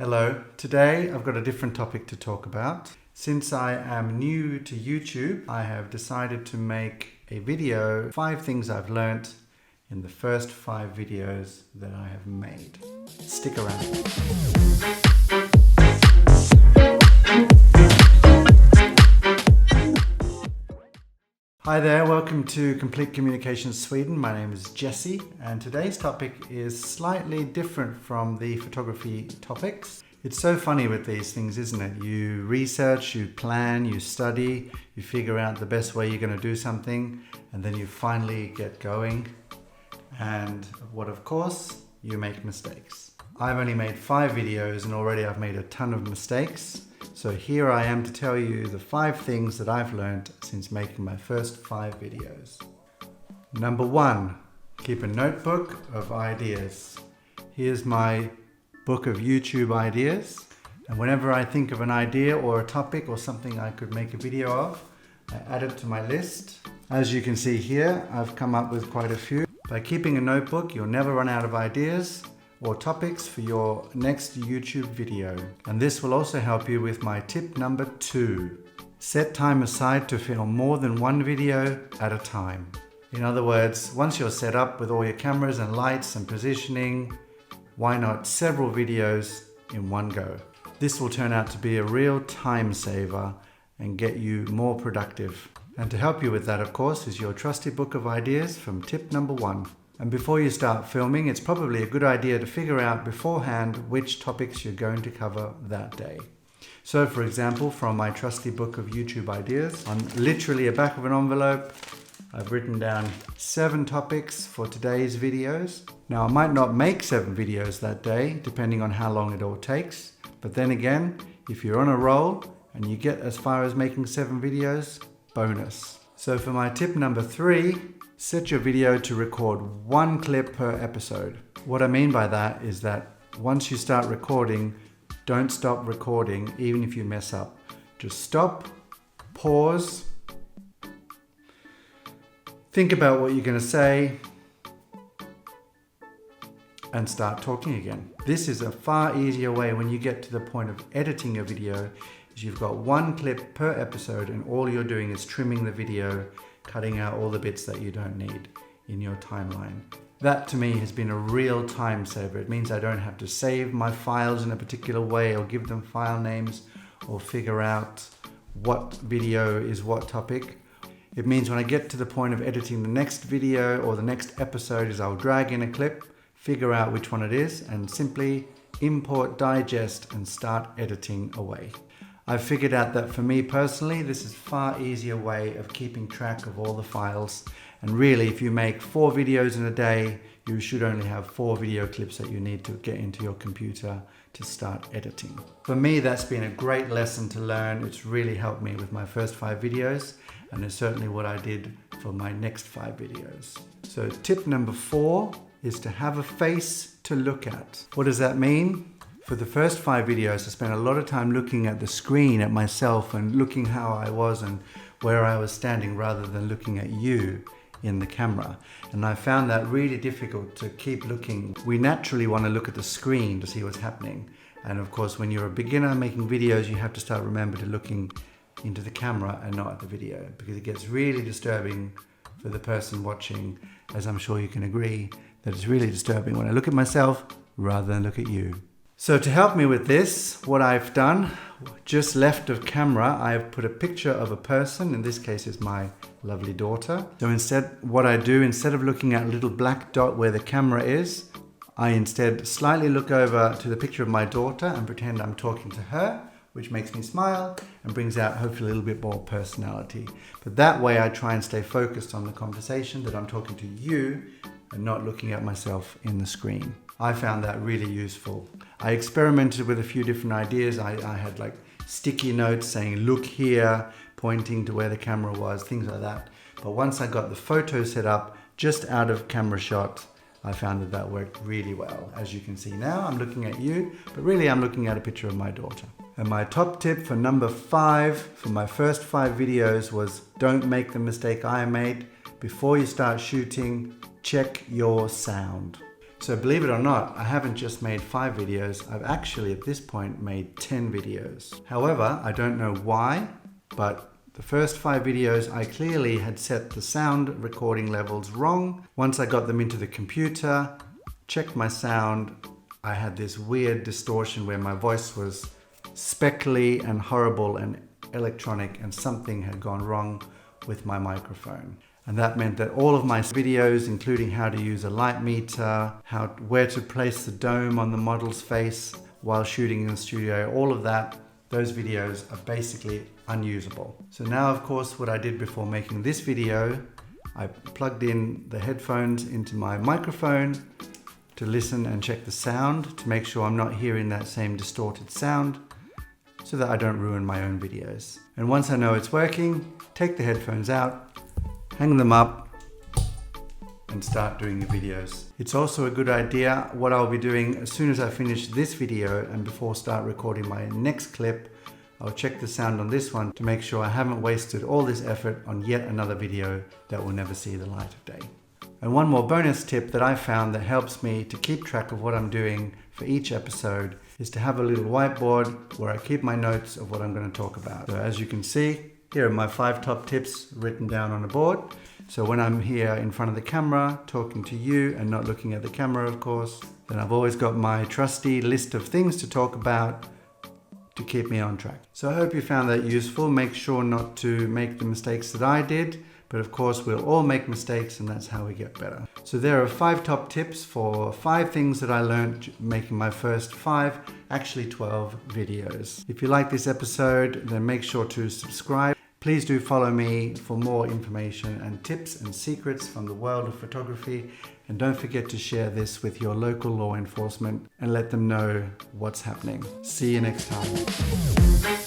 Hello, today I've got a different topic to talk about. Since I am new to YouTube, I have decided to make a video, 5 things I've learnt in the first 5 videos that I have made. Stick around. Hi there, welcome to Complete Communications Sweden. My name is Jesse and today's topic is slightly different from the photography topics. It's so funny with these things, isn't it? You research, you plan, you study, you figure out the best way you're going to do something, and then you finally get going. And what of course, you make mistakes. I've only made 5 videos and already I've made a ton of mistakes. So here I am to tell you the 5 things that I've learned since making my first 5 videos. Number 1, keep a notebook of ideas. Here's my book of YouTube ideas. And whenever I think of an idea or a topic or something I could make a video of, I add it to my list. As you can see here, I've come up with quite a few. By keeping a notebook, you'll never run out of ideas or topics for your next YouTube video. And this will also help you with my tip number 2. Set time aside to film more than one video at a time. In other words, once you're set up with all your cameras and lights and positioning, why not several videos in one go? This will turn out to be a real time saver and get you more productive. And to help you with that, of course, is your trusty book of ideas from tip number 1. And before you start filming, it's probably a good idea to figure out beforehand which topics you're going to cover that day. So for example, from my trusty book of YouTube ideas, on literally a back of an envelope, I've written down 7 topics for today's videos. Now I might not make 7 videos that day, depending on how long it all takes. But then again, if you're on a roll and you get as far as making 7 videos, bonus. So for my tip number 3, set your video to record 1 clip per episode. What I mean by that is that once you start recording, don't stop recording even if you mess up. Just stop, pause, think about what you're going to say, and start talking again. This is a far easier way when you get to the point of editing your video, is you've got 1 clip per episode and all you're doing is trimming the video, cutting out all the bits that you don't need in your timeline. That to me has been a real time saver. It means I don't have to save my files in a particular way or give them file names or figure out what video is what topic. It means when I get to the point of editing the next video or the next episode is I'll drag in a clip, figure out which one it is, and simply import, digest, and start editing away. I've figured out that for me personally, this is a far easier way of keeping track of all the files. And really, if you make 4 videos in a day, you should only have 4 video clips that you need to get into your computer to start editing. For me, that's been a great lesson to learn. It's really helped me with my first 5 videos, and it's certainly what I did for my next 5 videos. So tip number 4 is to have a face to look at. What does that mean? For the first 5 videos, I spent a lot of time looking at the screen, at myself, and looking how I was and where I was standing rather than looking at you in the camera. And I found that really difficult to keep looking. We naturally want to look at the screen to see what's happening. And of course, when you're a beginner making videos, you have to start remember to looking into the camera and not at the video, because it gets really disturbing for the person watching, as I'm sure you can agree, that it's really disturbing when I look at myself rather than look at you. So to help me with this, what I've done, just left of camera, I've put a picture of a person. In this case, it's my lovely daughter. So instead, what I do, instead of looking at a little black dot where the camera is, I instead slightly look over to the picture of my daughter and pretend I'm talking to her, which makes me smile and brings out hopefully a little bit more personality. But that way I try and stay focused on the conversation, that I'm talking to you and not looking at myself in the screen. I found that really useful. I experimented with a few different ideas. I had like sticky notes saying, look here, pointing to where the camera was, things like that. But once I got the photo set up, just out of camera shot, I found that that worked really well. As you can see now, I'm looking at you, but really I'm looking at a picture of my daughter. And my top tip for number 5 for my first 5 videos was don't make the mistake I made. Before you start shooting, check your sound. So believe it or not, I haven't just made 5 videos, I've actually at this point made 10 videos. However, I don't know why, but the first 5 videos I clearly had set the sound recording levels wrong. Once I got them into the computer, checked my sound, I had this weird distortion where my voice was speckly and horrible and electronic, and something had gone wrong with my microphone. And that meant that all of my videos, including how to use a light meter, where to place the dome on the model's face while shooting in the studio, all of that, those videos are basically unusable. So now, of course, what I did before making this video, I plugged in the headphones into my microphone to listen and check the sound to make sure I'm not hearing that same distorted sound, so that I don't ruin my own videos. And once I know it's working, take the headphones out, hang them up, and start doing your videos. It's also a good idea, what I'll be doing as soon as I finish this video and before start recording my next clip, I'll check the sound on this one to make sure I haven't wasted all this effort on yet another video that will never see the light of day. And one more bonus tip that I found that helps me to keep track of what I'm doing for each episode is to have a little whiteboard where I keep my notes of what I'm going to talk about. So as you can see, here are my 5 top tips written down on a board. So when I'm here in front of the camera talking to you and not looking at the camera, of course, then I've always got my trusty list of things to talk about to keep me on track. So I hope you found that useful. Make sure not to make the mistakes that I did, but of course we'll all make mistakes, and that's how we get better. So there are 5 top tips for 5 things that I learned making my first 12 videos. If you like this episode, then make sure to subscribe. Please do follow me for more information and tips and secrets from the world of photography. And don't forget to share this with your local law enforcement and let them know what's happening. See you next time.